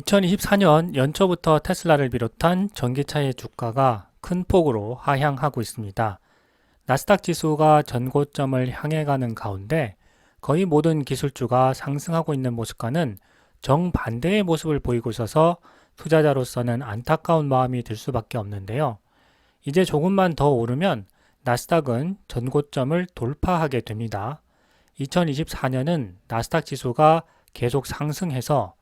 2024년 연초부터 테슬라를 비롯한 전기차의 주가가 큰 폭으로 하향하고 있습니다. 나스닥 지수가 전고점을 향해 가는 가운데 거의 모든 기술주가 상승하고 있는 모습과는 정반대의 모습을 보이고 있어서 투자자로서는 안타까운 마음이 들 수밖에 없는데요. 이제 조금만 더 오르면 나스닥은 전고점을 돌파하게 됩니다. 2024년은 나스닥 지수가 계속 상승해서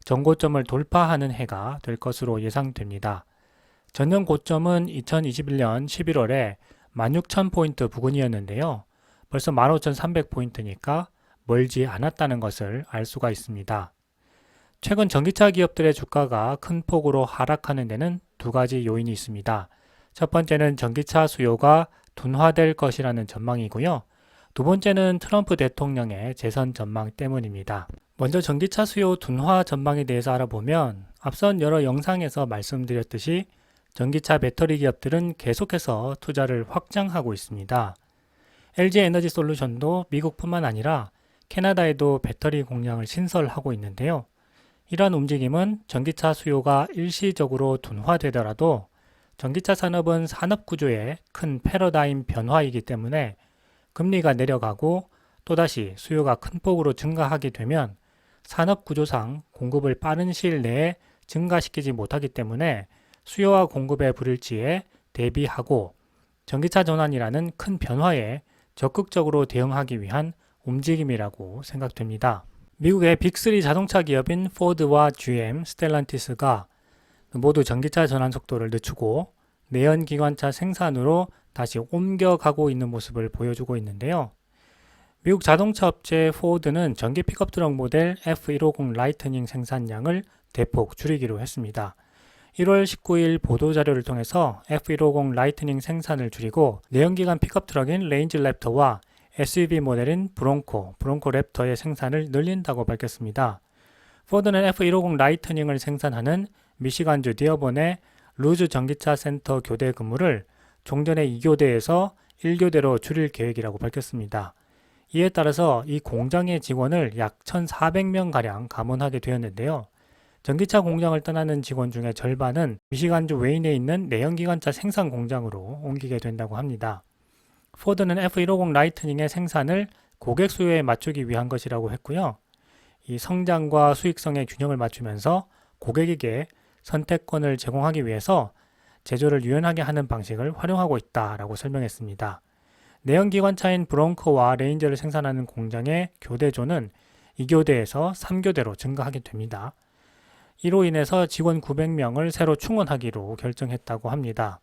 전고점을 돌파하는 해가 될 것으로 예상됩니다. 전년 고점은 2021년 11월에 16,000포인트 부근이었는데요. 벌써 15,300포인트니까 멀지 않았다는 것을 알 수가 있습니다. 최근 전기차 기업들의 주가가 큰 폭으로 하락하는 데는 두 가지 요인이 있습니다. 첫 번째는 전기차 수요가 둔화될 것이라는 전망이고요. 두 번째는 트럼프 대통령의 재선 전망 때문입니다. 먼저 전기차 수요 둔화 전망에 대해서 알아보면 앞선 여러 영상에서 말씀드렸듯이 전기차 배터리 기업들은 계속해서 투자를 확장하고 있습니다. LG 에너지 솔루션도 미국뿐만 아니라 캐나다에도 배터리 공장을 신설하고 있는데요. 이러한 움직임은 전기차 수요가 일시적으로 둔화되더라도 전기차 산업은 산업 구조의 큰 패러다임 변화이기 때문에 금리가 내려가고 또다시 수요가 큰 폭으로 증가하게 되면 산업 구조상 공급을 빠른 시일 내에 증가시키지 못하기 때문에 수요와 공급의 불일치에 대비하고 전기차 전환이라는 큰 변화에 적극적으로 대응하기 위한 움직임이라고 생각됩니다. 미국의 빅3 자동차 기업인 포드와 GM, 스텔란티스가 모두 전기차 전환 속도를 늦추고 내연기관차 생산으로 다시 옮겨가고 있는 모습을 보여주고 있는데요. 미국 자동차 업체 포드는 전기 픽업 트럭 모델 F150 라이트닝 생산량을 대폭 줄이기로 했습니다. 1월 19일 보도자료를 통해서 F150 라이트닝 생산을 줄이고 내연기관 픽업 트럭인 레인지 랩터와 SUV 모델인 브론코 랩터의 생산을 늘린다고 밝혔습니다. 포드는 F150 라이트닝을 생산하는 미시간주 디어본의 루즈 전기차 센터 교대 근무를 종전의 2교대에서 1교대로 줄일 계획이라고 밝혔습니다. 이에 따라서 이 공장의 직원을 약 1,400명가량 감원하게 되었는데요. 전기차 공장을 떠나는 직원 중에 절반은 미시간주 웨인에 있는 내연기관차 생산 공장으로 옮기게 된다고 합니다. 포드는 F150 라이트닝의 생산을 고객 수요에 맞추기 위한 것이라고 했고요. 이 성장과 수익성의 균형을 맞추면서 고객에게 선택권을 제공하기 위해서 제조를 유연하게 하는 방식을 활용하고 있다라고 설명했습니다. 내연기관차인 브론코와 레인저를 생산하는 공장의 교대조는 2교대에서 3교대로 증가하게 됩니다. 이로 인해서 직원 900명을 새로 충원하기로 결정했다고 합니다.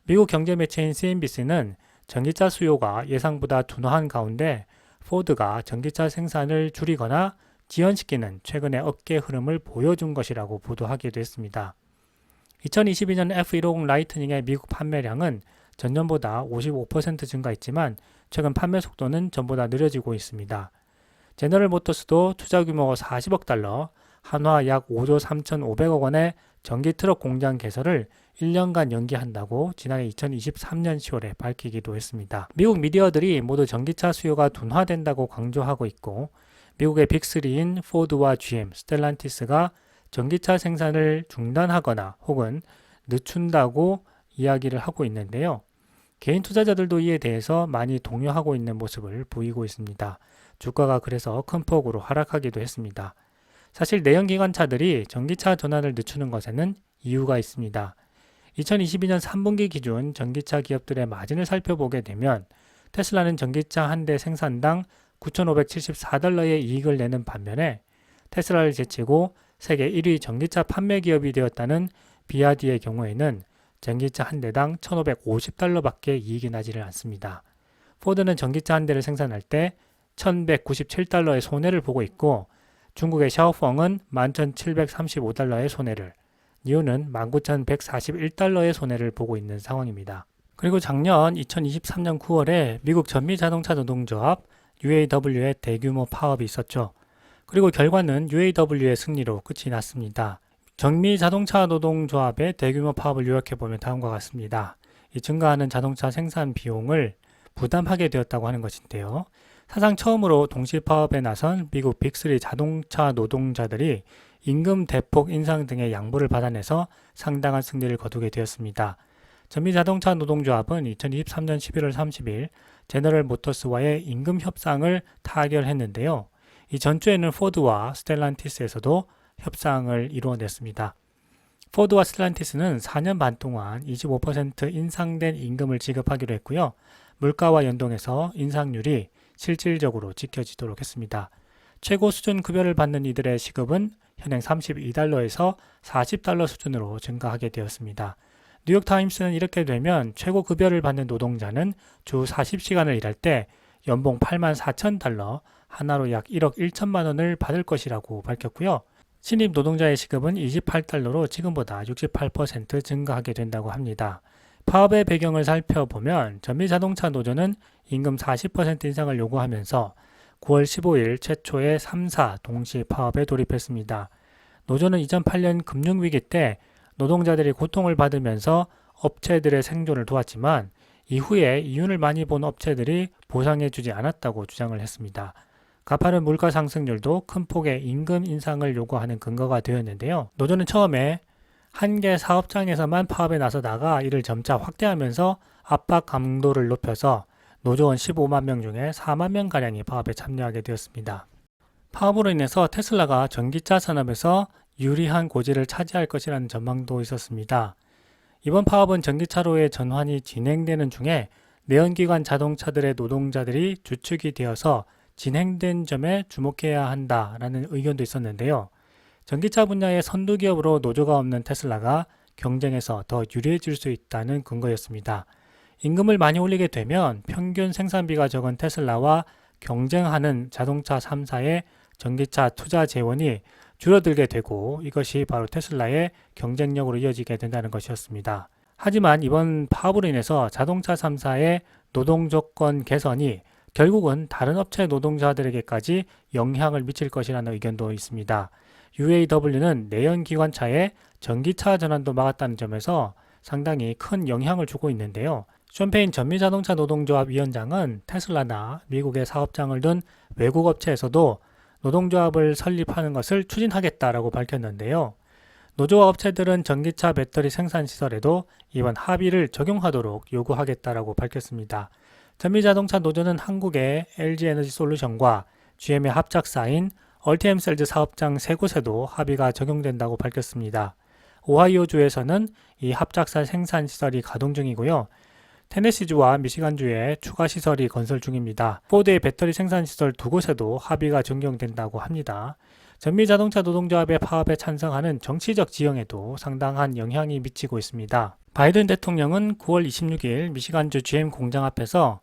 미국 경제 매체인 CNBC는 전기차 수요가 예상보다 둔화한 가운데 포드가 전기차 생산을 줄이거나 지연시키는 최근의 업계 흐름을 보여준 것이라고 보도하기도 했습니다. 2022년 F150 라이트닝의 미국 판매량은 전년보다 55% 증가했지만 최근 판매 속도는 전보다 느려지고 있습니다. 제너럴 모터스도 투자 규모 40억 달러, 한화 약 5조 3,500억 원의 전기 트럭 공장 개설을 1년간 연기한다고 지난해 2023년 10월에 밝히기도 했습니다. 미국 미디어들이 모두 전기차 수요가 둔화된다고 강조하고 있고 미국의 빅3인 포드와 GM, 스텔란티스가 전기차 생산을 중단하거나 혹은 늦춘다고 이야기를 하고 있는데요. 개인 투자자들도 이에 대해서 많이 동요하고 있는 모습을 보이고 있습니다. 주가가 그래서 큰 폭으로 하락하기도 했습니다. 사실 내연기관차들이 전기차 전환을 늦추는 것에는 이유가 있습니다. 2022년 3분기 기준 전기차 기업들의 마진을 살펴보게 되면 테슬라는 전기차 한 대 생산당 9,574달러의 이익을 내는 반면에 테슬라를 제치고 세계 1위 전기차 판매 기업이 되었다는 비아디의 경우에는 전기차 한 대당 1,550달러밖에 이익이 나지를 않습니다. 포드는 전기차 한 대를 생산할 때 1,197달러의 손해를 보고 있고 중국의 샤오펑은 11,735달러의 손해를, 니오는 19,141달러의 손해를 보고 있는 상황입니다. 그리고 작년 2023년 9월에 미국 전미자동차 노동조합 UAW의 대규모 파업이 있었죠. 그리고 결과는 UAW의 승리로 끝이 났습니다. 전미자동차 노동조합의 대규모 파업을 요약해보면 다음과 같습니다. 이 증가하는 자동차 생산 비용을 부담하게 되었다고 하는 것인데요. 사상 처음으로 동시 파업에 나선 미국 빅3 자동차 노동자들이 임금 대폭 인상 등의 양보를 받아내서 상당한 승리를 거두게 되었습니다. 전미자동차 노동조합은 2023년 11월 30일 제너럴 모터스와의 임금 협상을 타결했는데요. 이 전주에는 포드와 스텔란티스에서도 협상을 이루어냈습니다. 포드와 스텔란티스는 4년 반 동안 25% 인상된 임금을 지급하기로 했고요. 물가와 연동해서 인상률이 실질적으로 지켜지도록 했습니다. 최고 수준 급여를 받는 이들의 시급은 현행 32달러에서 40달러 수준으로 증가하게 되었습니다. 뉴욕타임스는 이렇게 되면 최고 급여를 받는 노동자는 주 40시간을 일할 때 연봉 84,000달러, 하나로 약 1억 1천만 원을 받을 것이라고 밝혔고요. 신입 노동자의 시급은 28달러로 지금보다 68% 증가하게 된다고 합니다. 파업의 배경을 살펴보면 전미자동차 노조는 임금 40% 인상을 요구하면서 9월 15일 최초의 3사 동시 파업에 돌입했습니다. 노조는 2008년 금융위기 때 노동자들이 고통을 받으면서 업체들의 생존을 도왔지만 이후에 이윤을 많이 본 업체들이 보상해주지 않았다고 주장을 했습니다. 가파른 물가 상승률도 큰 폭의 임금 인상을 요구하는 근거가 되었는데요. 노조는 처음에 한 개 사업장에서만 파업에 나서다가 이를 점차 확대하면서 압박 강도를 높여서 노조원 15만 명 중에 4만 명가량이 파업에 참여하게 되었습니다. 파업으로 인해서 테슬라가 전기차 산업에서 유리한 고지를 차지할 것이라는 전망도 있었습니다. 이번 파업은 전기차로의 전환이 진행되는 중에 내연기관 자동차들의 노동자들이 주축이 되어서 진행된 점에 주목해야 한다라는 의견도 있었는데요. 전기차 분야의 선두 기업으로 노조가 없는 테슬라가 경쟁에서 더 유리해질 수 있다는 근거였습니다. 임금을 많이 올리게 되면 평균 생산비가 적은 테슬라와 경쟁하는 자동차 3사의 전기차 투자 재원이 줄어들게 되고 이것이 바로 테슬라의 경쟁력으로 이어지게 된다는 것이었습니다. 하지만 이번 파업으로 인해서 자동차 3사의 노동 조건 개선이 결국은 다른 업체 노동자들에게까지 영향을 미칠 것이라는 의견도 있습니다. UAW는 내연기관차의 전기차 전환도 막았다는 점에서 상당히 큰 영향을 주고 있는데요. 숀페인 전미자동차 노동조합 위원장은 테슬라나 미국에 사업장을 둔 외국 업체에서도 노동조합을 설립하는 것을 추진하겠다라고 밝혔는데요. 노조와 업체들은 전기차 배터리 생산 시설에도 이번 합의를 적용하도록 요구하겠다라고 밝혔습니다. 전미자동차 노조는 한국의 LG에너지솔루션과 GM의 합작사인 얼티엠셀즈 사업장 3곳에도 합의가 적용된다고 밝혔습니다. 오하이오주에서는 이 합작사 생산 시설이 가동 중이고요. 테네시주와 미시간주에 추가 시설이 건설 중입니다. 포드의 배터리 생산 시설 2곳에도 합의가 적용된다고 합니다. 전미자동차 노동조합의 파업에 찬성하는 정치적 지형에도 상당한 영향이 미치고 있습니다. 바이든 대통령은 9월 26일 미시간주 GM 공장 앞에서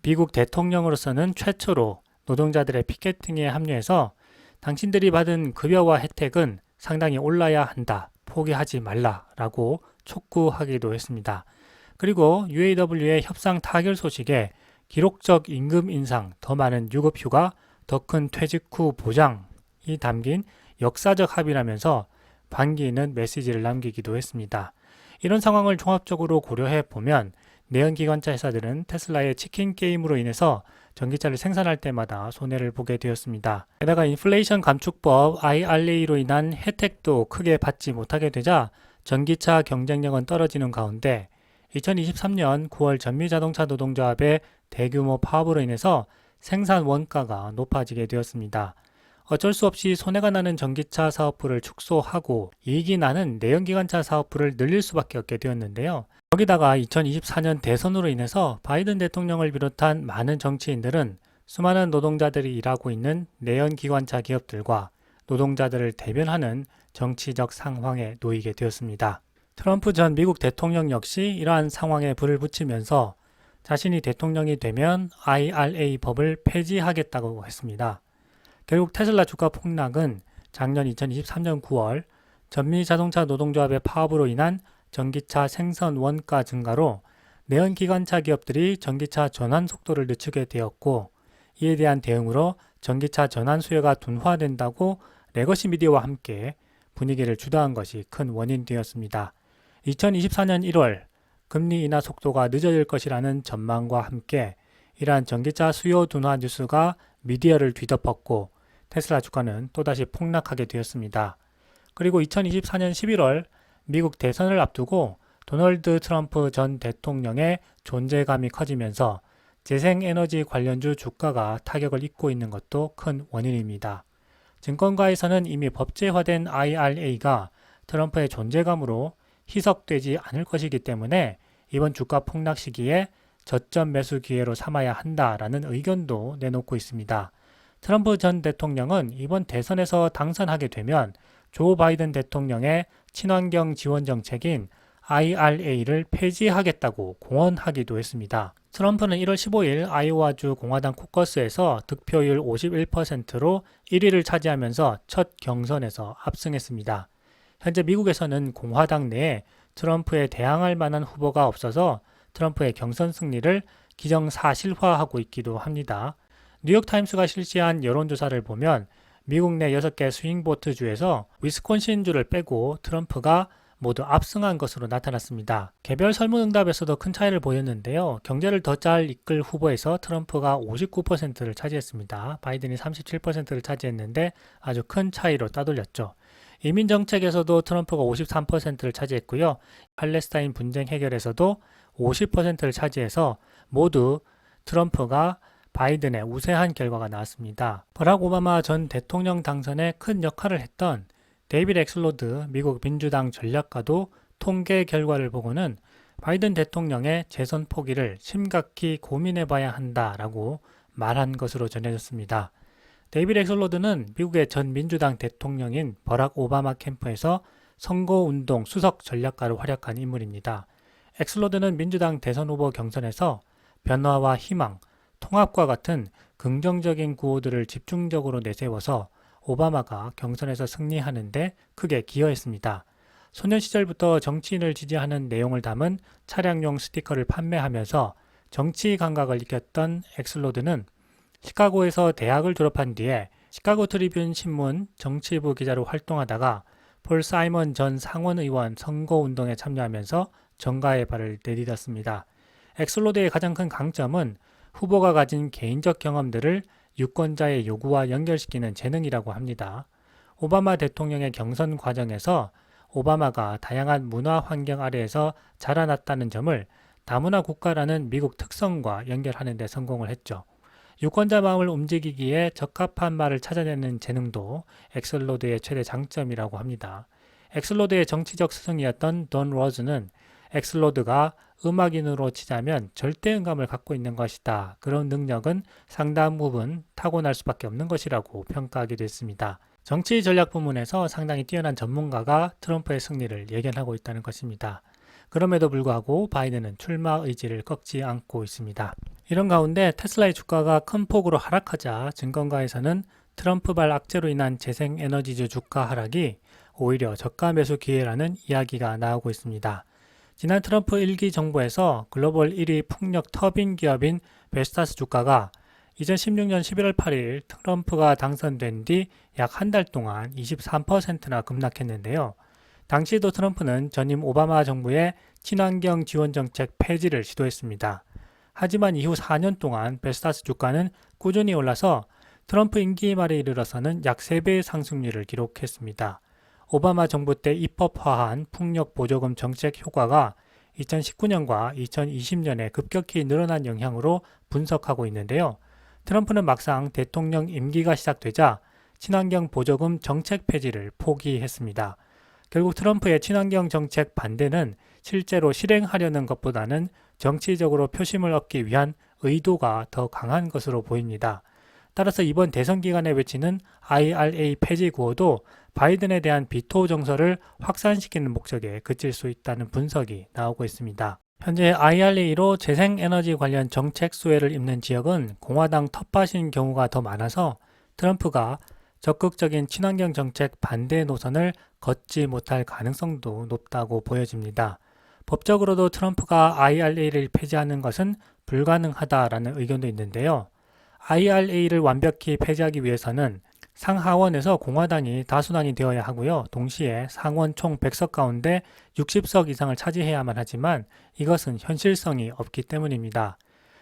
미국 대통령으로서는 최초로 노동자들의 피켓팅에 합류해서 당신들이 받은 급여와 혜택은 상당히 올라야 한다. 포기하지 말라라고 촉구하기도 했습니다. 그리고 UAW의 협상 타결 소식에 기록적 임금 인상, 더 많은 유급 휴가, 더 큰 퇴직 후 보장이 담긴 역사적 합의라면서 반기는 메시지를 남기기도 했습니다. 이런 상황을 종합적으로 고려해 보면 내연기관차 회사들은 테슬라의 치킨 게임으로 인해서 전기차를 생산할 때마다 손해를 보게 되었습니다. 게다가 인플레이션 감축법 IRA로 인한 혜택도 크게 받지 못하게 되자 전기차 경쟁력은 떨어지는 가운데 2023년 9월 전미자동차 노동조합의 대규모 파업으로 인해서 생산 원가가 높아지게 되었습니다. 어쩔 수 없이 손해가 나는 전기차 사업부를 축소하고 이익이 나는 내연기관차 사업부를 늘릴 수밖에 없게 되었는데요. 거기다가 2024년 대선으로 인해서 바이든 대통령을 비롯한 많은 정치인들은 수많은 노동자들이 일하고 있는 내연기관차 기업들과 노동자들을 대변하는 정치적 상황에 놓이게 되었습니다. 트럼프 전 미국 대통령 역시 이러한 상황에 불을 붙이면서 자신이 대통령이 되면 IRA 법을 폐지하겠다고 했습니다. 결국 테슬라 주가 폭락은 작년 2023년 9월 전미자동차 노동조합의 파업으로 인한 전기차 생산 원가 증가로 내연기관차 기업들이 전기차 전환 속도를 늦추게 되었고 이에 대한 대응으로 전기차 전환 수요가 둔화된다고 레거시 미디어와 함께 분위기를 주도한 것이 큰 원인되었습니다. 2024년 1월 금리 인하 속도가 늦어질 것이라는 전망과 함께 이러한 전기차 수요 둔화 뉴스가 미디어를 뒤덮었고 테슬라 주가는 또다시 폭락하게 되었습니다. 그리고 2024년 11월 미국 대선을 앞두고 도널드 트럼프 전 대통령의 존재감이 커지면서 재생에너지 관련주 주가가 타격을 입고 있는 것도 큰 원인입니다. 증권가에서는 이미 법제화된 IRA가 트럼프의 존재감으로 희석되지 않을 것이기 때문에 이번 주가 폭락 시기에 저점 매수 기회로 삼아야 한다라는 의견도 내놓고 있습니다. 트럼프 전 대통령은 이번 대선에서 당선하게 되면 조 바이든 대통령의 친환경 지원 정책인 IRA를 폐지하겠다고 공언하기도 했습니다. 트럼프는 1월 15일 아이오와주 공화당 코커스에서 득표율 51%로 1위를 차지하면서 첫 경선에서 압승했습니다. 현재 미국에서는 공화당 내에 트럼프에 대항할 만한 후보가 없어서 트럼프의 경선 승리를 기정사실화하고 있기도 합니다. 뉴욕타임스가 실시한 여론조사를 보면 미국 내 6개 스윙보트 주에서 위스콘신주를 빼고 트럼프가 모두 압승한 것으로 나타났습니다. 개별 설문응답에서도 큰 차이를 보였는데요. 경제를 더 잘 이끌 후보에서 트럼프가 59%를 차지했습니다. 바이든이 37%를 차지했는데 아주 큰 차이로 따돌렸죠. 이민정책에서도 트럼프가 53%를 차지했고요. 팔레스타인 분쟁 해결에서도 50%를 차지해서 모두 트럼프가 바이든의 우세한 결과가 나왔습니다. 버락 오바마 전 대통령 당선에 큰 역할을 했던 데이빗 엑슬로드 미국 민주당 전략가도 통계 결과를 보고는 바이든 대통령의 재선 포기를 심각히 고민해봐야 한다라고 말한 것으로 전해졌습니다. 데이빗 엑슬로드는 미국의 전 민주당 대통령인 버락 오바마 캠프에서 선거운동 수석 전략가로 활약한 인물입니다. 엑슬로드는 민주당 대선 후보 경선에서 변화와 희망, 통합과 같은 긍정적인 구호들을 집중적으로 내세워서 오바마가 경선에서 승리하는 데 크게 기여했습니다. 소년 시절부터 정치인을 지지하는 내용을 담은 차량용 스티커를 판매하면서 정치 감각을 익혔던 엑슬로드는 시카고에서 대학을 졸업한 뒤에 시카고 트리뷴 신문 정치부 기자로 활동하다가 폴 사이먼 전 상원의원 선거운동에 참여하면서 정가의 발을 내딛었습니다. 엑슬로드의 가장 큰 강점은 후보가 가진 개인적 경험들을 유권자의 요구와 연결시키는 재능이라고 합니다. 오바마 대통령의 경선 과정에서 오바마가 다양한 문화 환경 아래에서 자라났다는 점을 다문화 국가라는 미국 특성과 연결하는 데 성공을 했죠. 유권자 마음을 움직이기에 적합한 말을 찾아내는 재능도 엑슬로드의 최대 장점이라고 합니다. 엑슬로드의 정치적 스승이었던 돈 로즈는 엑슬로드가 음악인으로 치자면 절대음감을 갖고 있는 것이다. 그런 능력은 상당 부분 타고날 수밖에 없는 것이라고 평가하기도 했습니다. 정치 전략 부문에서 상당히 뛰어난 전문가가 트럼프의 승리를 예견하고 있다는 것입니다. 그럼에도 불구하고 바이든은 출마 의지를 꺾지 않고 있습니다. 이런 가운데 테슬라의 주가가 큰 폭으로 하락하자 증권가에서는 트럼프발 악재로 인한 재생에너지주 주가 하락이 오히려 저가 매수 기회라는 이야기가 나오고 있습니다. 지난 트럼프 1기 정부에서 글로벌 1위 풍력 터빈 기업인 베스타스 주가가 2016년 11월 8일 트럼프가 당선된 뒤 약 한 달 동안 23%나 급락했는데요. 당시에도 트럼프는 전임 오바마 정부의 친환경 지원 정책 폐지를 시도했습니다. 하지만 이후 4년 동안 베스타스 주가는 꾸준히 올라서 트럼프 임기 말에 이르러서는 약 3배의 상승률을 기록했습니다. 오바마 정부 때 입법화한 풍력 보조금 정책 효과가 2019년과 2020년에 급격히 늘어난 영향으로 분석하고 있는데요. 트럼프는 막상 대통령 임기가 시작되자 친환경 보조금 정책 폐지를 포기했습니다. 결국 트럼프의 친환경 정책 반대는 실제로 실행하려는 것보다는 정치적으로 표심을 얻기 위한 의도가 더 강한 것으로 보입니다. 따라서 이번 대선 기간에 외치는 IRA 폐지 구호도 바이든에 대한 비토 정서를 확산시키는 목적에 그칠 수 있다는 분석이 나오고 있습니다. 현재 IRA로 재생에너지 관련 정책 수혜를 입는 지역은 공화당 텃밭인 경우가 더 많아서 트럼프가 적극적인 친환경 정책 반대 노선을 걷지 못할 가능성도 높다고 보여집니다. 법적으로도 트럼프가 IRA를 폐지하는 것은 불가능하다라는 의견도 있는데요. IRA를 완벽히 폐지하기 위해서는 상하원에서 공화당이 다수당이 되어야 하고요. 동시에 상원 총 100석 가운데 60석 이상을 차지해야만 하지만 이것은 현실성이 없기 때문입니다.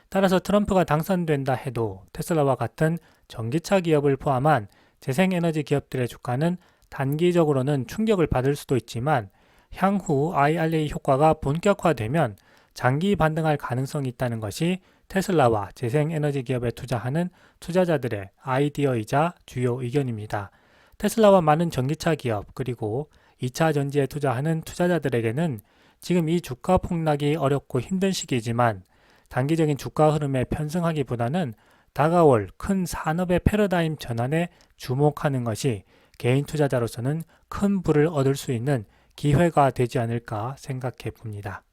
따라서 트럼프가 당선된다 해도 테슬라와 같은 전기차 기업을 포함한 재생에너지 기업들의 주가는 단기적으로는 충격을 받을 수도 있지만 향후 IRA 효과가 본격화되면 장기 반등할 가능성이 있다는 것이 테슬라와 재생에너지 기업에 투자하는 투자자들의 아이디어이자 주요 의견입니다. 테슬라와 많은 전기차 기업 그리고 2차 전지에 투자하는 투자자들에게는 지금 이 주가 폭락이 어렵고 힘든 시기이지만 단기적인 주가 흐름에 편승하기보다는 다가올 큰 산업의 패러다임 전환에 주목하는 것이 개인 투자자로서는 큰 부를 얻을 수 있는 기회가 되지 않을까 생각해 봅니다.